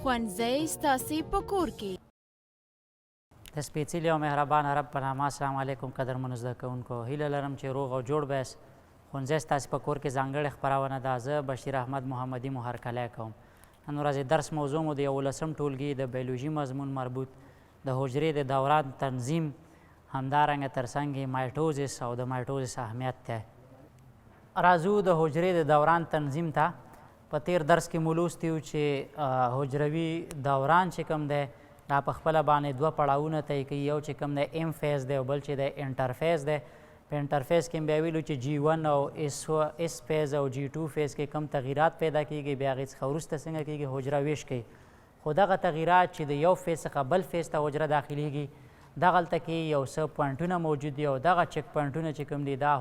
ښوونځی ستاسې په کور کې. د سپېڅلي او مهربان رب په نامه السلام علیکم قدرمنو زده کوونکو. هیله لرم چې روغ او جوړ به یاست. ښوونځی ستاسې په کور کې ځانګړې خپرونه ده. زه بشیر احمد محمدي مو هرکلی کوم. نن ورځې درس موضوع مو د 11 ټولګي د بیولوژي مضمون مربوط د حجرې د دوران تنظیم، همدارنګه ترڅنګ یې مایټوزس او د مایټوزس اهمیت دی. راځو د حجرې د دوران تنظیم ته. په تیر درس کې مو لوستي وو چې حجروي دوران چې کوم دی دا په خپله باندې دوه پړاوونه طی کوي. یو چې کوم دی ایم فیز دی او بل چې دی انټرفیز دی. په انټرفیز کې بیا ویلو چې G1 او اس فیز او G2 فیز کې کم تغییرات پیدا کیږي، بیا هغې څخه وروسته څنګه کیږي حجره ویش کوي. خو دغه تغییرات چې د یو فیز څخه بل فیز ته حجره داخلیږي دغلته کې یو څه پوینټونه موجود دي او دغه چک پوینټونه چې کوم دي دا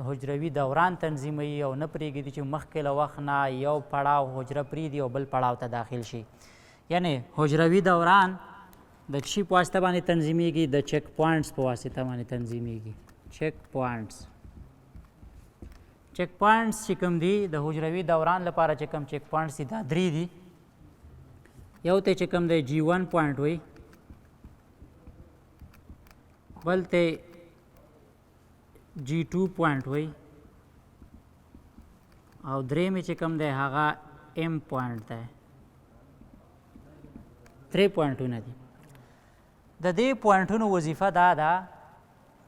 حجروي دوران تنظیموي او نه پرېږدي چې مخکې له وخت نه یو پړاو حجره پرېږدي او بل پړاو ته داخل شي. یعنې حجروي دوران د چی په واسطه باندې تنظیمیږي؟ د چک پوینټس په واسطه باندې تنظیمیږي. چک پوینټس چې کوم دي د حجروي دوران لپاره چې کوم چک پوینټس دي دا درې دي. یو ته چې کوم دی G1 پوینټ وایي، بل ته G2 پوینټ وایي او درېمې چې کوم دی هغه M پوینټ دی. درې پوینټونه دي. د دې پوینټونو وظیفه دا ده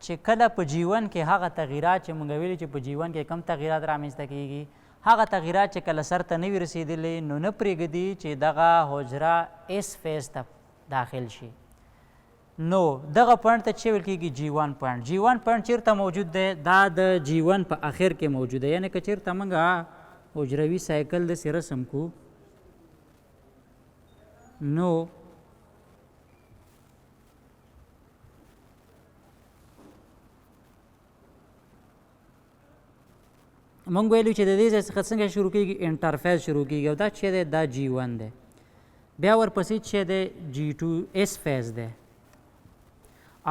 چې کله په G1 کې هغه تغییرات چې موږ ویلي چې په G1 کې کم تغییرات رامنځته کیږي، هغه تغییرات چې کله سر ته نه وي رسېدلي نو نه پرېږدي چې دغه حجره اس فیز ته داخل شي. نو دغه پوینټ ته چې ویل کېږي G1 پوینټ. G1 پوینټ چېرته موجود دی؟ دا د G1 په اخر کې موجود دی. یعنې که چېرته موږ حجروي سایکل داسې رسم کړو نو مونږ ویلو چې د دې ځای څخه څنګه شروع کېږي؟ انټرفیز شروع کېږي او دا چې دی دا G1 دی. بیا ورپسې چې دی G2 اس فیز دی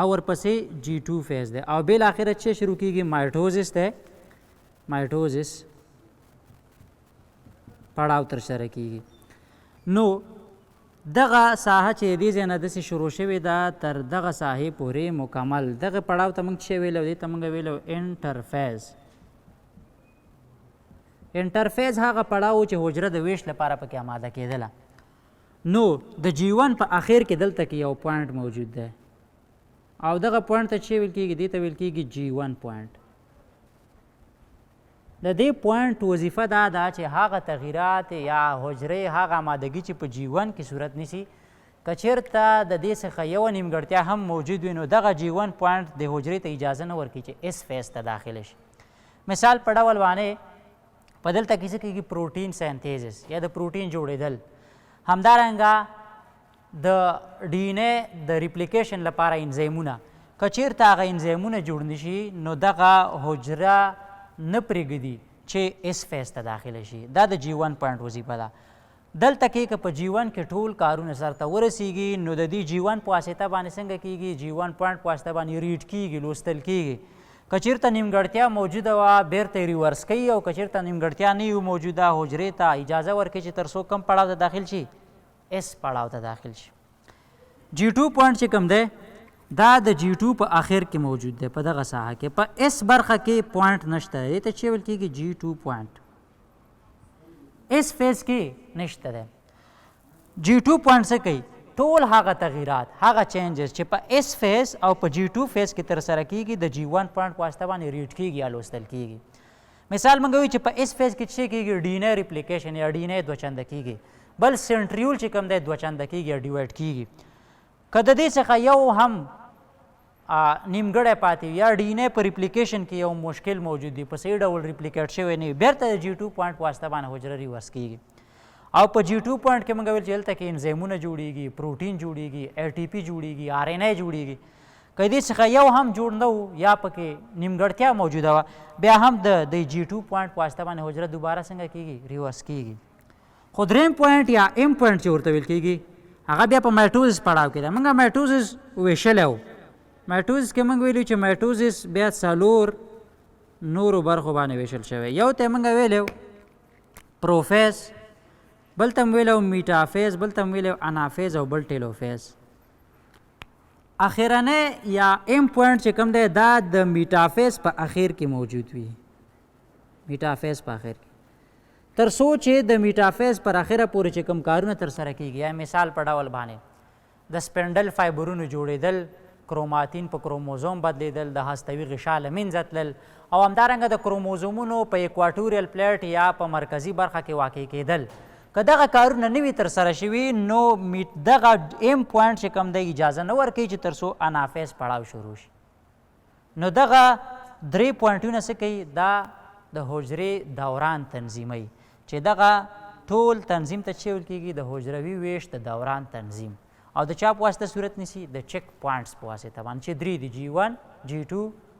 او ورپسې G2 فیز دی او بالاخره چې شروع کېږي مایټوزس دی. مایټوزس پړاو ترسره کېږي. نو دغه ساحه چې دې ځای نه داسې شروع شوې ده تر دغه ساحې پورې مکمل دغه پړاو ته موږ څه ویلو؟ دې ته موږ ویلو انټرفیز. انټرفیز هغه پړاو چې حجره د ویش لپاره پکې آماده کېدله. نو د G1 په اخر کې دلته کې یو پوینټ موجود دی او دغه پوینټ ته چې ویل کېږي؟ دې ته ویل کېږي G1 پوینټ. د دې پوینټ وظیفه دا ده چې هغه تغییرات یا حجرې هغه آمادګي چې په G1 کې صورت نیسي که چېرته د دې څخه یوه نیمګړتیا هم موجود وي نو دغه G1 پوینټ د حجرې ته اجازه نه ورکوي چې اس فیز ته داخله شي. مثال په ډول باندې په دلته کې څه کېږي؟ پروټین سینتیزس یا د پروټین جوړېدل. همدارنګه د DNA د ریپلیکیشن لپاره انزیمونه که چېرته هغه انزیمونه جوړ نه شي نو دغه حجره نه پرېږدي چې اس فیز ته داخله شي. دا د G1 پوینټ وظیفه ده. دلته کې که په G1 کې ټول کارونه سرته ورسیږي نو د دې G1 په واسطه باندې څنګه کېږي؟ G1 پوینټ په واسطه باندې ریډ کېږي، لوستل کېږي. که چېرته نیمګړتیا موجوده وه بیرته یې ریورس کوي او که چېرته نیمګړتیا نه وي موجوده حجرې ته اجازه ورکوي چې تر څو کم پړاو ته داخل شي؟ اس پړاو ته داخل شي. G2 پوینټ چې کوم دی دا د G2 په آخر کې موجود دی. په دغه ساحه کې په اس برخه کې پوینټ نشته. دې ته چې ویل کېږي G2 پوینټ. اس فیز کې نشته دی. G2 پوینټ څه کوي؟ ټول هغه تغییرات هغه چینجز چې په اس فیز او په G2 فیز کې ترسره کېږي د G1 پوینټ په واسطه باندې ریډ کېږي یا لوستل کېږي. مثال موږ وایو چې په اس فیز کې څه کېږي؟ DNA ریپلیکیشن یا DNA دوه چنده کېږي. بل سنټریول چې کوم دی دوه چنده کېږي یا ډیوایډ کېږي. که د دې څخه یو هم نیمګړی پاتې وي یا DNA په ریپلیکیشن کې یو مشکل موجود وي، په صحیح ډول ریپلیکیټ شوی نه وي، بیرته د G2 پوینټ په واسطه باندې حجره ریورس کېږي. او په G2 پوینټ کې موږ ویل چې دلته کې انزیمونه جوړېږي، پروټین جوړېږي، ATP جوړېږي، RNA جوړېږي. که دې څخه یو هم جوړ نه و یا پکې نیمګړتیا موجوده وه بیا هم د G2 پوینټ په واسطه باندې حجره دوباره څنګه کېږي؟ ریورس کېږي. خو درېیم پوینټ یا M پوینټ چې ورته ویل کېږي هغه بیا په مایټوزس پړاو کې ده. موږ مایټوزس ویشلی و. مایټوزس کې موږ ویلو چې مایټوزس بیا څلور نورو برخو باندې ویشل شوی. یو ته موږ ویلی پروفیز، بل ته م ویلی میټافیز، بل ته م ویلی انافیز او بل ټیلوفیز. اخرنی یا ایم پوینټ چې کوم دی دا د میټافیز په اخر کې موجود وي. میټافیز په اخر کې تر څو چې د میټافیز پر اخره پورې چې کوم کارونه ترسره کیږي، یا مثال په ډول باندې د سپنډل فایبرونو جوړېدل، کروماتین په کروموزوم بدلیدل، د هستوي غشا له منځه تلل، او همدارنګه د کروموزومونو په ایکواټوریل پلیټ یا په مرکزي برخه کې واقع کېدل. که دغه کارونه نه وي ترسره شوي نو دغه ایم پوینټ چې کوم دی اجازه نه ورکوي چې تر څو انافیز پړاو شروع شي. نو دغه درې پوینټونه څه کوي؟ دا د حجرې دوران تنظیموي، چې دغه ټول تنظیم ته چې ویل کېږي د حجروي ویش د دوران تنظیم. او د چا په واسطه صورت نیسي؟ د چک پوینټس په واسطه باندې، چې درې دي، G1 G2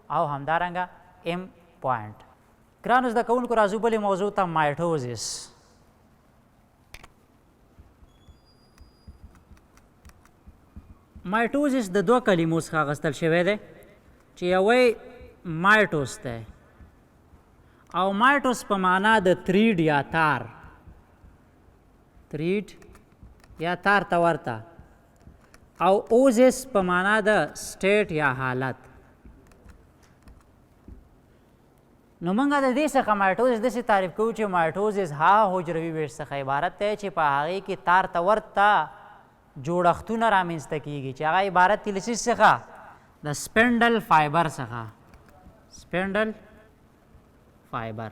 او همدارنګه ایم پوینټ. ګرانو زده کوونکو راځو بلې موضوع ته، مایټوزس. مایټوزس د دوه کلمو څخه اخیستل شوی دی، چې یوی مایټوس دی او مایټوس په معنا د تریډ یا تار، تریډ یا تار ته ورته، او اوزس په معنا د سټیټ یا حالت. نو موږ د دې څخه مایټوزس داسې تعریف کوو چې مایټوزس هغه حجروي ویش څخه عبارت دی چې په هغې کې تار ته ورته جوړښتونه رامنځته کیږي، چې هغه عبارت دي له څه څخه؟ د سپنډل فایبر څخه، سپنډل فایبر.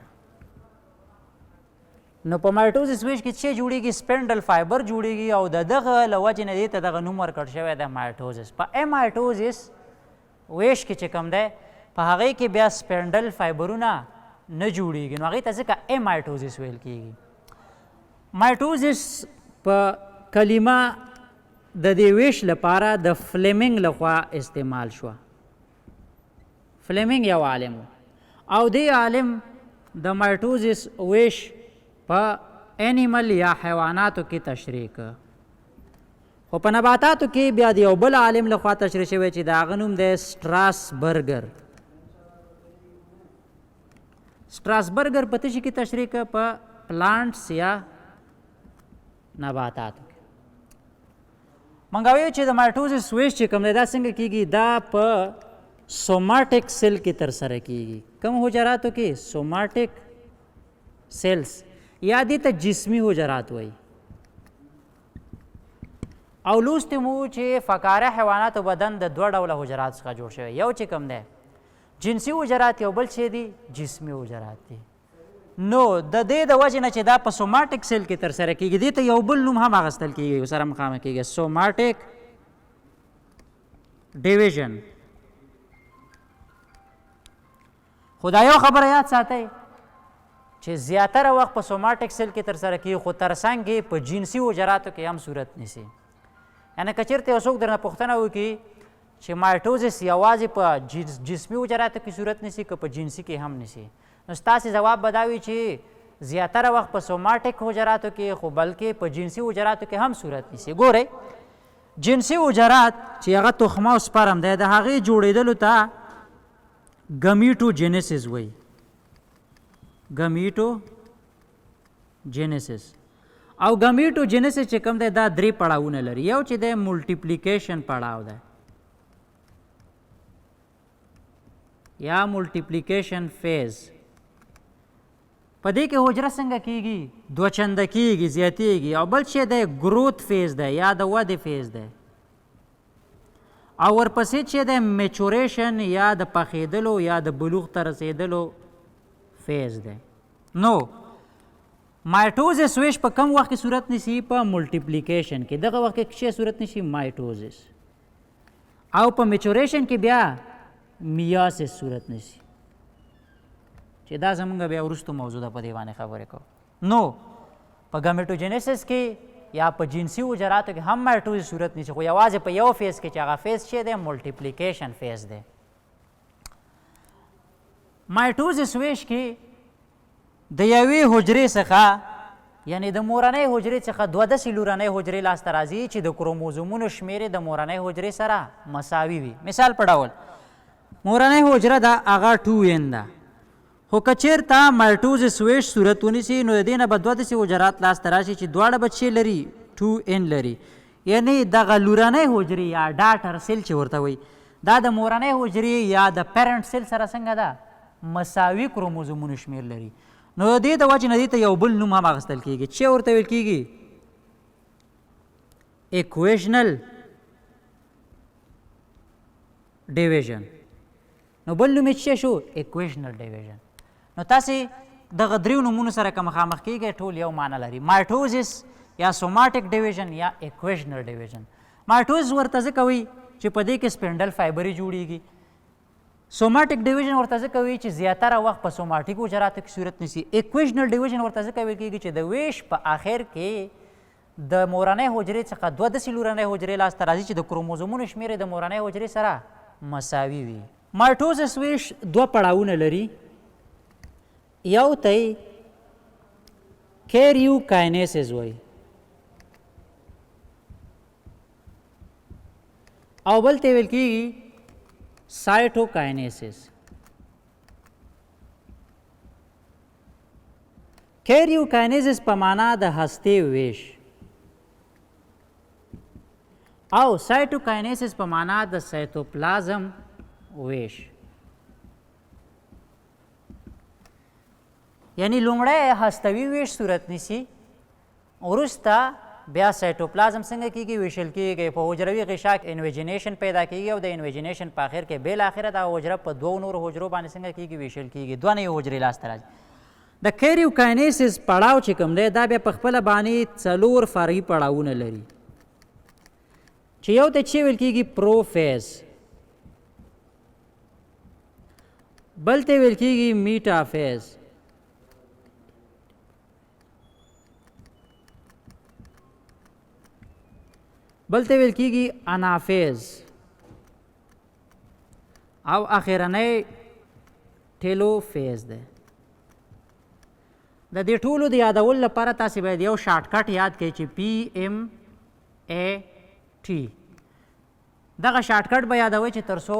نو په مایټوزس ویش کې څه جوړیږي؟ سپنډل فایبر جوړیږي، او د دغه له وجې نه دې ته دغه نوم ورکړ شوی دی مایټوزس. په امایټوزس ویش کې چې کوم دی په هغې کې بیا سپنډل فایبرونه نه جوړیږي، نو هغې ته ځکه امایټوزس ویل کیږي. مایټوزس په کلمه د دې ویش لپاره د فلیمنګ لخوا استعمال شوه. فلیمنګ یو عالم او دې عالم د مایټوزس ویش په انیمل یا حیواناتو کې تشریح کړ، خو په نباتاتو کې بیا د یو بل عالم لخوا تشریح شوی چې د هغه نوم دی سټراسبرګر. سټراسبرګر په څه شي کې تشریح کړ؟ په پلانټس یا نباتاتو کې. منګه ویو چې د مایټوزس ویش چې کوم دی دا څنګه کیږي؟ دا په سوماټیک سیل کې ترسره کیږي. کوم حجراتو کې؟ سوماټیک سیلز، یا دې ته جسمي حجرات وایي. او لوستې مو چې فقاره حیواناتو بدن د دوه ډوله حجرات څخه جوړ شوی، یو چې کوم دی جنسي حجرات، یو بل چې دي جسمي حجرات دي. نو د دې د وجې نه چې دا په سوماټیک سیل کې ترسره کیږي، دې ته یو بل نوم هم اخیستل کیږي، سره مخامخ کیږي، سوماټیک ډیویژن. خو دا یو خبره یاد ساتئ چې زیاتره وخت په سوماټیک سیل کې ترسره کیږي، خو ترڅنګ یې په جنسي حجراتو کې هم صورت نیسي. یعنې که چېرته یو څوک درنه پوښتنه وکړي چې مایټوزس یوازې په جسمي حجراتو کې صورت نیسي که په جنسي کې هم نیسي، نو ستاسې ځواب به دا وي چې زیاتره وخت په سوماټیک حجراتو کې، خو بلکې په جنسي حجراتو کې هم صورت نیسي. ګورئ جنسي حجرات چې هغه تخمه او سپرم دی، د هغې جوړېدلو ته ګمیټوجینیسس وایي. ګمیټوجینیسس او ګمیټوجینیسس چې کوم دی دا درې پړاوونه لري. یو چې دی ملټیپلیکیشن پړاو دی یا ملټیپلیکیشن فیز. په دې کې حجره څنګه کیږي؟ دوه چنده کیږي، زیاتیږي. او بل شی دی گروت فیز دی یا د ودې فیز دی. او ورپسې چې دی میچوریشن یا د پخېدلو یا د بلوغ ته رسېدلو فیز دی. نو مایټوزس ویش په کم وخت کې صورت نیسي؟ په ملټیپلیکیشن کې. دغه وخت کې څه صورت نیسي؟ مایټوزس. او په میچوریشن کې بیا میاسس صورت نیسي، چې دا زمونږ بیا وروستو موضوع ده، په دې باندې خبرې کوو. نو په ګمیټوجینیسس کې یا په جنسي حجراتو کې هم مایټوزس صورت نیسي، خو یوازې په یو فیز کې چې هغه فیز چې دی ملټیپلیکیشن فیز دی. مایټوزس ویش کې د یوې حجرې څخه یعنې د مورنۍ حجرې څخه دوه داسې لورنۍ حجرې لاسته راځي چې د کروموزومونو شمېر د مورنۍ حجرې سره مساوي وي. مثال په ډول مورنۍ حجره ده هغه 2n ده، خو که چېرته مایټوزس ویش صورت ونیسي نو د دې نه به دوه داسې حجرات لاسته راشي چې دواړه بچې لري 2n لري، یعنی دغه لورنۍ حجرې یا ډاټر سیل چې ورته وایي دا د مورنۍ حجرې یا د پیرنټ سیل سره څنګه ده مساوي کروموزومونو شمېر لري. نو د دې د وجې نه دې ته یو بل نوم هم اخیستل کېږي چې ورته ویل کېږي اکویژنل ډیویژن. نو بل نوم یې څه شو اکویژنل ډیویژن. نو تاسې دغه دریو نومونو سره که مخامخ کېږئ ټول یو معنی لري، مایټوزس یا سوماټیک ډیویژن یا اکویژنل ډیویژن. مایټوزس ورته ځکه وایي چې په دې کې سپینډل فایبرې جوړیږي. سوماټیک ډیویژن ورته ځکه وایي چې زیاتره وخت په سوماټیکو حجراتو کې صورت نیسي. اکویژنل ډیویژن ورته ځکه ویل کېږي چې د ویش په آخر کې د مورنۍ حجرې څخه دوه داسې لورنۍ حجرې لاسته راځي چې د کروموزومونو شمېر د مورنۍ حجرې سره مساوي وي. مایټوزس ویش دوه پړاوونه لري، یو ته یې کیریوکاینیسس وایي او بل ته ویل کېږي سایټوکاینیسس. کیریوکاینیسس په معنا د هستې ویش او سایټوکاینیسس په معنا د سایتوپلازم ویش. یعنی لومړی هستوي ویش صورت نیسي، وروسته بیا سایټوپلازم څنګه کېږي ویشل کېږي، په حجروي غشا کې انویجنیشن پیدا کېږي او د انویجنیشن په آخر کې بالاخره دا حجره په دوو نورو حجرو باندې څنګه کېږي ویشل کېږي، دوه نوې حجرې لاسته راځي. د کیریوکاینیسس پړاو چې کوم دی دا بیا په خپله باندې څلور فرعي پړاوونه لري چې یو ته چې ویل کېږي پروفیز، بل ته ویل کېږي میټافیز، بل ته ویل کېږي انافیز او اخرنی ټیلوفیز دی. د دې ټولو د یادولو لپاره تاسې باید یو شارټکټ یاد کړئ چې PMAT. دغه شارټکټ به یادوئ چې تر څو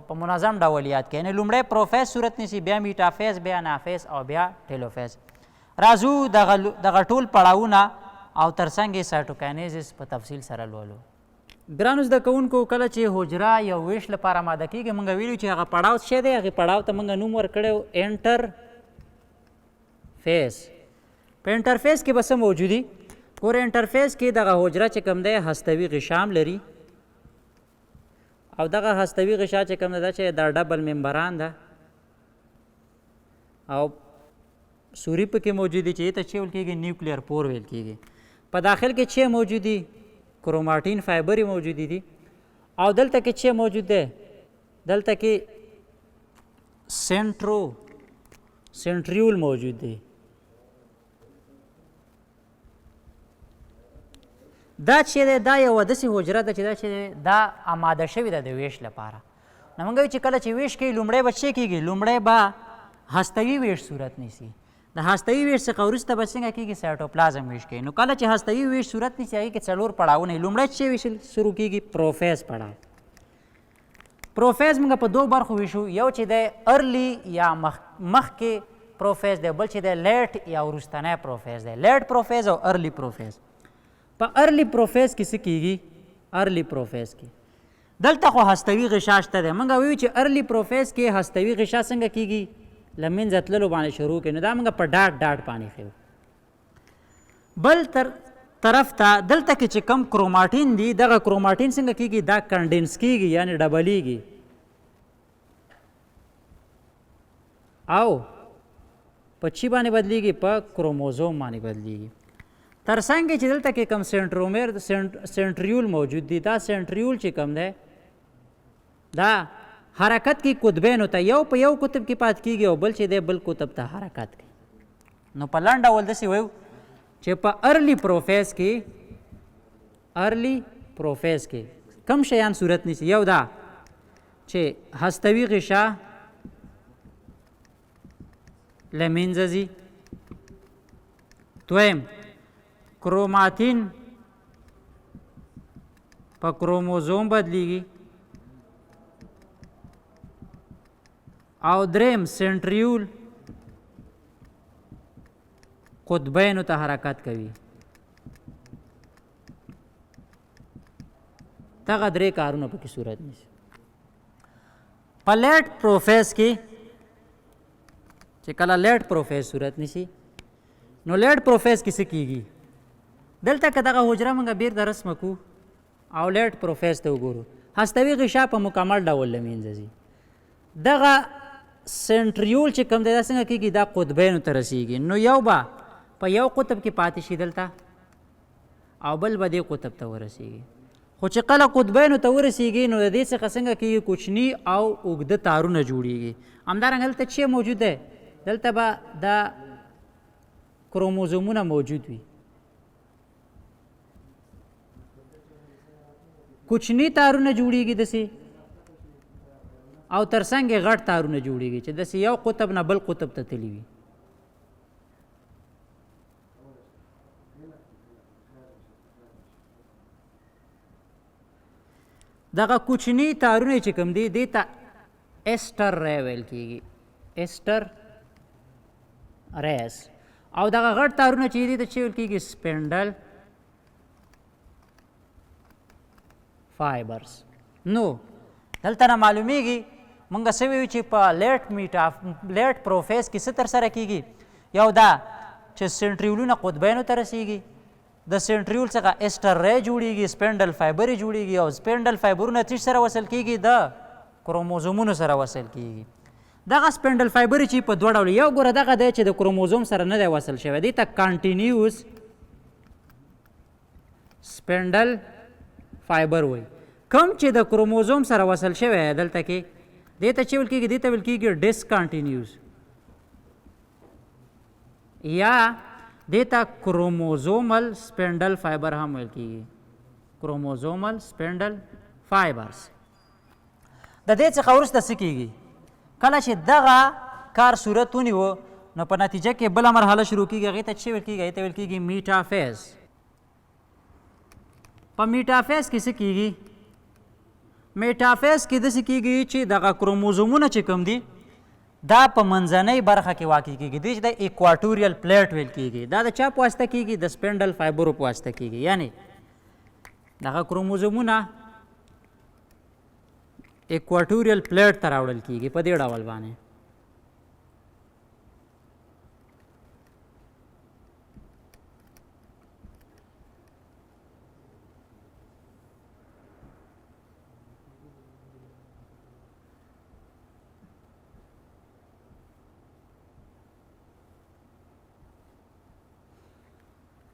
په منظم ډول یاد کړئ. یعنې لومړی پروفیز صورت نیسي، بیا میټافیز، بیا انافیز او بیا ټیلوفیز. راځو دغه ټول پړاوونه او ترڅنګ یې سایټوکاینیزس په تفصیل سره لولو. ګرانو زده کوونکو کله چې حجره یو ویش لپاره ماده کېږي موږ ویلو چې هغه پړاو څه دی، هغې پړاو ته موږ نوم ورکړی و انټرفیس. په انټرفیس کې به څه موجودي؟ ګوره انټرفیس کې دغه حجره چې کوم دی هستوي غشام لري او دغه هستوي غشا چې کوم ده چې دا ډبل ممبران ده او سوري پکې موجود دي چې ته چې ویل کېږي نیوکلیر پور ویل کېږي. په داخل کې چې موجود دي کروماټین فایبرې موجودې دي او دلته کې چې موجود دی دلته کې سنټریول موجود دی. دا چې دی دا یوه داسې حجره ده چې دا چې دا آماده شوې ده د ویش لپاره. نو موږ وایو چې کله چې ویش کوي لومړی به څه کېږي؟ لومړی به هستوي ویش صورت نیسي. د هستوي ویش څخه وروسته به څنګه کېږي؟ سایټوپلازم ویش کوي. نو کله چې هستوي ویش صورت نیسي هغې کې څلور پړاوونه وي. لومړی چې ویشل شروع کېږي پروفیز پړاو. پروفیز موږ په دوو برخو ویشو، یو چې دی ارلی یا مخکې پروفیز دی، بل چې دی لیټ یا وروستنی پروفیز دی. لیټ پروفیز او ارلی پروفیز. په ارلی پروفیز کې څه کېږي؟ ارلی پروفیز کې دلته خو هستوي غشا شته دی. موږ وایو چې ارلی پروفیز کې هستوي غشا څنګه کېږي؟ له منځه تللو باندې شروع کوي. نو دا موږ په ډاټ باندې ښیو. بل طرف ته دلته کې چې کم کروماټین دي دغه کروماټین څنګه کېږي؟ دا کنډینس کېږي یعنې ډبلیږي او په چی باندې بدلیږي؟ په کروموزوم باندې بدلیږي. ترڅنګ چې دلته کې کم سنټریول موجود دي، دا سنټریول چې کم دی دا حرکت کې قطبینو ته یو په یو قطب کې پات کېږي او بل چې دی بل قطب ته حرکت کوي. نو په لنډ ډول داسې وایو چې په ارلی پروفیز کې کم شیان صورت نیسي؟ یو دا چې هستوي غشا له منځه ځي، دویم کروماتین په کروموزوم بدلیږي او دریم سنټریول قطبینو ته حرکت کوي. دغه درې کارونه پکې صورت نیسي. په لیټ پروفیس کې چې کله لیټ پروفیس صورت نیسي نو لیټ پروفیس کې څه کیږي؟ دلته که دغه حجره موږ بیرته رسمه کړو او لیټ پروفیس ته وګورو، هستوي غشا په مکمل ډول له منځه ځي. دغه سنټریول چې کوم دی دا څنګه کېږي؟ دا قطبینو ته رسیږي. نو یو به په یو قطب کې پاتې شي دلته او بل به دې قطب ته ورسیږي. خو چې کله قطبینو ته ورسیږي نو د دې څخه څنګه کېږي؟ کوچني او اوږده تارونه جوړیږي. همدارنګه هلته څه موجود دی؟ دلته به دا کروموزومونه موجود وي. کوچني تارونه جوړیږي داسې او تر څنګ یې غټ تارونه جوړیږي چې داسې یو قطب نه بل قطب ته تللی وي. دغه کوچني تارونه چې کوم دي دې ته ایسټر ری ویل کېږي. ایسټر ریس. او دغه غټ تارونه چې دي ته چې ویل کېږي؟ سپینډل فایبرز. نو دلته نه معلومیږي موږ څه ویو چې په لیټ پروفیس کې څه ترسره کېږي؟ یو دا چې سنټریولونه قطبینو ته رسیږي، د سنټریول څخه ایسټر ری جوړیږي، سپینډل فایبر جوړیږي او سپینډل فایبرونه څه سره وصل کېږي؟ د کروموزومونو سره وصل کېږي. دغه سپینډل فایبر چې په دوه ډول، یو ګوره دغه دی چې د کروموزوم سره نه دی وصل شوی، دې ته کانټینیوس سپینډل فایبر وایي. کوم چې د کروموزوم سره وصل شوی دلته کې دې ته چې ویل کېږي؟ دې ته ویل کېږي ډسکانټینیوس یا دې ته کروموزومل سپینډل فایبر هم ویل کېږي. کروموزومل سپینډل فایبرز. د دې څخه وروسته څه کېږي؟ کله چې دغه کار صورت ونیو نو په نتیجه کې بله مرحله شروع کېږي، هغې ته څه ویل کېږي؟ هغې ته ویل کېږي میټافیز. په میټافیز کې څه کېږي؟ میټافیز کې داسې کېږي چې دغه کروموزومونه چې کوم دي دا په منځنۍ برخه کې واقع کېږي. دې چې د ایکواټوریل پلیټ ویل کېږي. دا د چا په واسطه کېږي؟ د سپینډل فایبرو په واسطه کېږي. یعنی دغه کروموزومونه ایکواټوریل پلیټ ته راوړل کېږي په دې ډول باندې.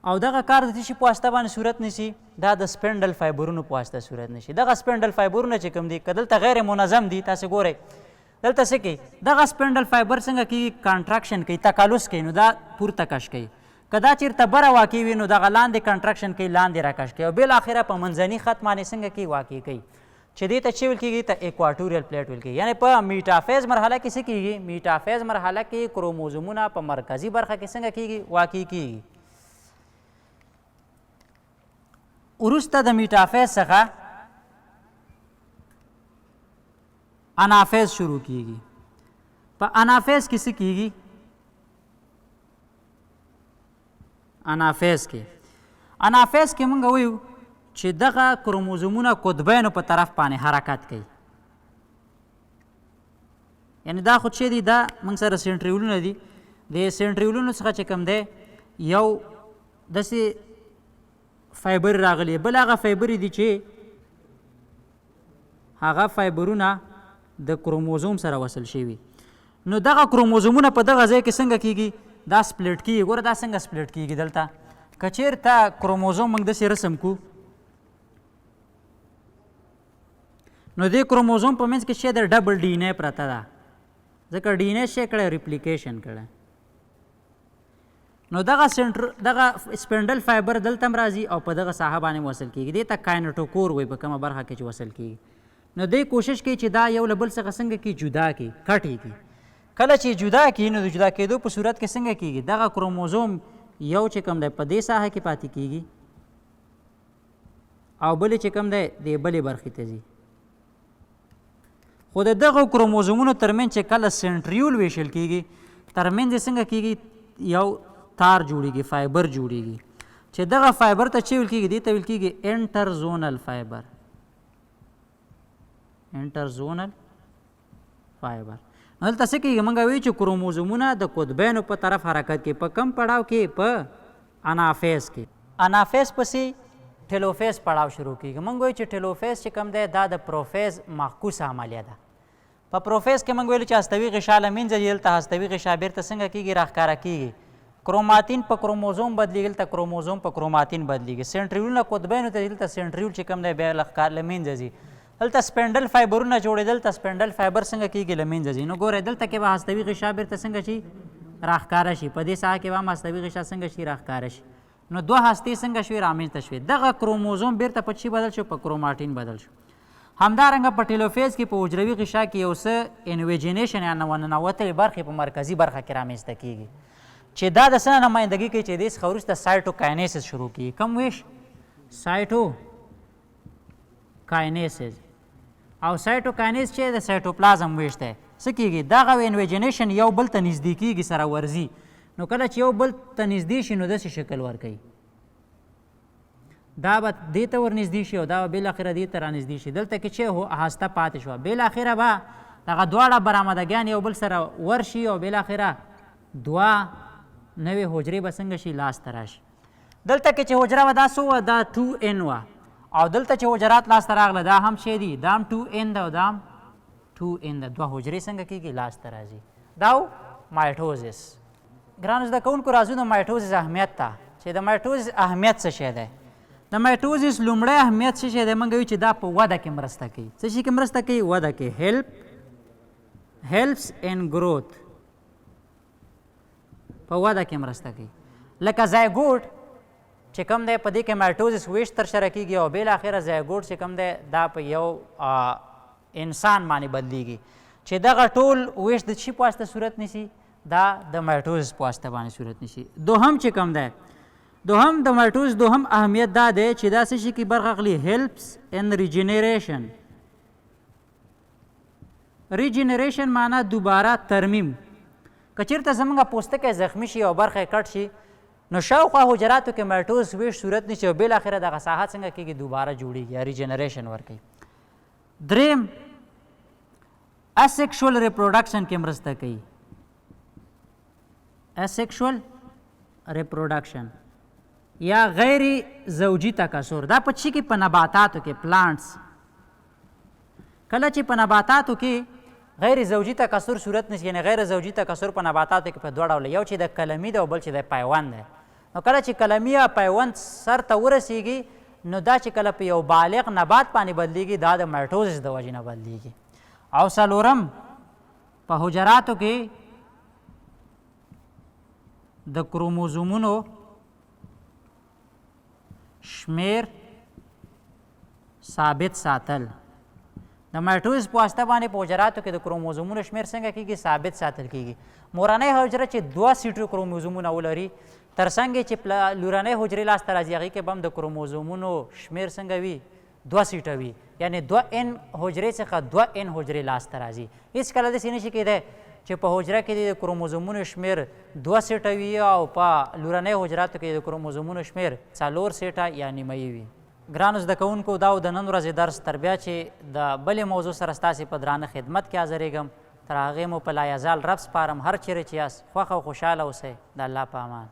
او دغه کار د څه په واسطه باندې صورت نیسي؟ دا د سپینډل فایبرونو په واسطه صورت نیسي. دغه سپینډل فایبرونه چې کوم دي که دلته غیر منظم دي، تاسې ګورئ دلته څه کوي؟ دغه سپینډل فایبر څنګه کېږي؟ کانټراکشن کوي، تکالس کوي، نو دا پورته کش کوي. که دا چېرته بره واقع وي نو دغه لاندې کنټراکشن کوي، لاندې راکش کوي او بالاخره په منځني خط باندې څنګه کوي؟ واقع کوي چې دې ته چې ویل کېږي؟ ته ایکواټوریل پلیټ ویل کېږي. یعنې په میټافیز مرحله کې څه کېږي؟ میټافیز مرحله کې کروموزومونه په مرکزي برخه کې څنګه کېږي؟ واقع کېږي. وروسته د میټافیز څخه انافیز شروع کېږي. په انافیز کې څه کېږي؟ انافیز کې موږ وایو چې دغه کروموزومونه قطبینو په طرف باندې حرکت کوي. یعنې دا خو چې دي دا موږ سره سنټریولونه دي. د سنټریولونو څخه چې کوم دی یو داسې فایبر راغلی، بل هغه فایبر دي چې هغه فایبرونه د کروموزوم سره وصل شوي. نو دغه کروموزومونه په دغه ځای کې څنګه کېږي؟ دا سپلیټ کېږي. ګوره دا څنګه سپلیټ کېږي؟ دلته که چېرته کروموزوم موږ داسې رسم کړو نو دې کروموزوم په منځ کې چې د ډبل ډي ان اے پرته ده، ځکه ډي ان اے څه کړی؟ ریپلیکیشن کړی. نو دغه سپینډل فایبر دلته هم راځي او په دغه ساحه باندې وصل کېږي. دې ته کاینټوکور وایي په کومه برخه کې چې وصل کېږي. نو دی کوشش کوي چې دا یو له بل څخه څنګه کړي؟ جدا کړي، کټ یې کړي. کله چې جدا کړي نو د جدا کېدو په صورت کې څنګه کېږي؟ دغه کروموزوم یو چې کوم دی په دې ساحه کې پاتې کېږي او بلې چې کوم دی د بلې برخې ته ځي. خو د دغه کروموزومونو ترمنځ چې کله سنټریول ویشل کېږي ترمنځ یې څنګه کېږي؟ یو تار جوړیږي فایبر جوړیږي چې دغه فایبر ته چې ویل کېږي دې ته ویل کېږي انټرزونل فایبر. انټرزونل فایبر. نو دلته څه کېږي موږ وایو چې کروموزومونه د قطبینو په طرف حرکت کوي. په کم پړاو کې؟ په انافیز کې. انافیز پسې ټیلوفیز پړاو شروع کېږي. موږ وایو چې ټیلوفیز چې کوم دی دا د پروفیز معکوس عملیه ده. په پروفیز کې موږ ویلو چې هستوي غشا له منځه ځي، دلته هستوي غشا بیرته څنګه کېږي؟ راښکاره کېږي. کروماتین په کروموزوم بدلېږي، دلته کروموزوم په کروماتین بدلېږي. سنټریولونه قطبینو ته دلته سنټریول چې کوم دی بیا له منځه ځي. دلته سپینډل فایبرونه جوړېدل، دلته سپینډل فایبر څنګه کېږي؟ له منځه ځي. نو ګورئ دلته کې به هستوي غشا بیرته څنګه شي؟ راښکاره شي. په دې ساحه کې به هم هستوي غشا څنګه شي؟ راښکاره شي. نو دوه هستې څنګه شوې؟ رامنځته شوې. دغه کروموزوم بیرته په چی بدل شو؟ په کروماتین بدل شو. همدارنګه په ټیلوفیز کې په حجروي غشا کې یو څه انویجنیشن یا ننوتلې برخې په مرکزي برخه کې رامنځته کېږي چې دا د څه نه نمایندګي کوي چې دې څخه وروسته سایټوکاینیسس شروع کېږي. کوم ویش؟ سایټوکاینیسس. او سایټوکاینیز چې د سایټوپلازم ویش دی. څه کېږي؟ دغه انویجنیشن یو بل ته نږدې کېږي، سره ورځي. نو کله چې یو بل ته نږدې شي نو داسې شکل ورکوي. دا به دې ته ورنږدې شي او دا به بالاخره دې ته رانږدې شي. دلته کې چې هسته پاتې شوه. بالاخره به دغه دواړه برآمدګیان یو بل سره ورشي او بالاخره دوه نوې حجرې به څنګه شي؟ لاسته راشي. دلته کې چې حجره وه دا څه وه؟ دا 2n وه. او دلته چې حجرات لاسته راغله دا هم څه دي؟ دا هم 2n ده او دا هم 2n ده. دوه حجرې څنګه کېږي؟ لاسته راځي. دا مایټوزس. ګرانو زده کوونکو راځو د مایټوزس اهمیت ته چې د مایټوزس اهمیت څه شی دی. د مایټوزس لومړی اهمیت څه شی دی؟ موږ وایو چې دا په وده کې مرسته کوي. څه شي کې مرسته کوي؟ وده کې. هیلپس ان گروث. په وده کې مرسته کوي. لکه زایګوټ چې کوم دی په دې کې مایټوزس ویش ترسره کېږي او بالاخره زایګوټ چې کوم دی دا په یو انسان باندې بدلیږي چې دغه ټول ویش د چی په واسطه صورت نیسي؟ دا د مایټوزس په واسطه باندې صورت نیسي. دوهم چې کوم دی دوهم د مایټوزس دوهم اهمیت دا دی چې دا څه شي کې برخه اخلي؟ هیلپس ان ریجنریشن. ریجنریشن معنا دوباره ترمیم. که چېرته زموږ پوستکی زخمي شي او برخه یې کټ شي نو شاوخوا حجراتو کې مایټوزس ویش صورت نیسي او بالاخره دغه ساحه څنګه کېږي؟ دوباره جوړېږي یا ریجنریشن ورکوي. دریم اسیکشول ریپروډکشن کې مرسته کوي. اسیکشول ریپروډکشن یا غیر زوجي تکثر. دا په چی کې؟ په نباتاتو کې. پلانټس. کله چې په نباتاتو کې غیر زوجي تکثر صورت نیسي، یعنې غیر زوجي تکثر په نباتاتو کې په دوه ډوله، یو چې د کلمي ده او بل چې د پیوند دی. نو کله چې کلمي یا پیوند سر ته ورسیږي نو دا چې کله په یو بالغ نبات باندې بدلیږي دا د مایټوزس د وجې نه بدلیږي. او څلورم په حجراتو کې د کروموزومونو شمیر ثابت ساتل. د مایټوزس په واسطه باندې په حجراتو کې د کروموزومونو شمیر څنګه کېږي؟ ثابت ساتل کېږي. مورنۍ حجره چې دوه سیټو کروموزومونه ولري ترڅنګ چې لورنۍ حجرې لاسته راځي هغې کې به هم د کروموزومونو شمیر څنګه وي؟ دوه سیټه وي. یعنې 2n حجرې څخه 2n حجرې لاسته راځي. هېڅکله داسې نشي کېدی چې په حجره کې د کروموزومونو شمیر 2 سیټه وي او په لورنۍ حجراتو کې د کروموزومونو شمیر 4 سیټه یا نیمایي وي. ګرانو زده کوونکو دا د نن ورځې درس تر بیا چې د بلې موضوع سره ستاسې په درانه خدمت کې حاضرېږم تر هغې مو په لایزال رب سپارم. هر چیرې چې یاست خوښ او خوشحاله اوسئ. د الله په امان.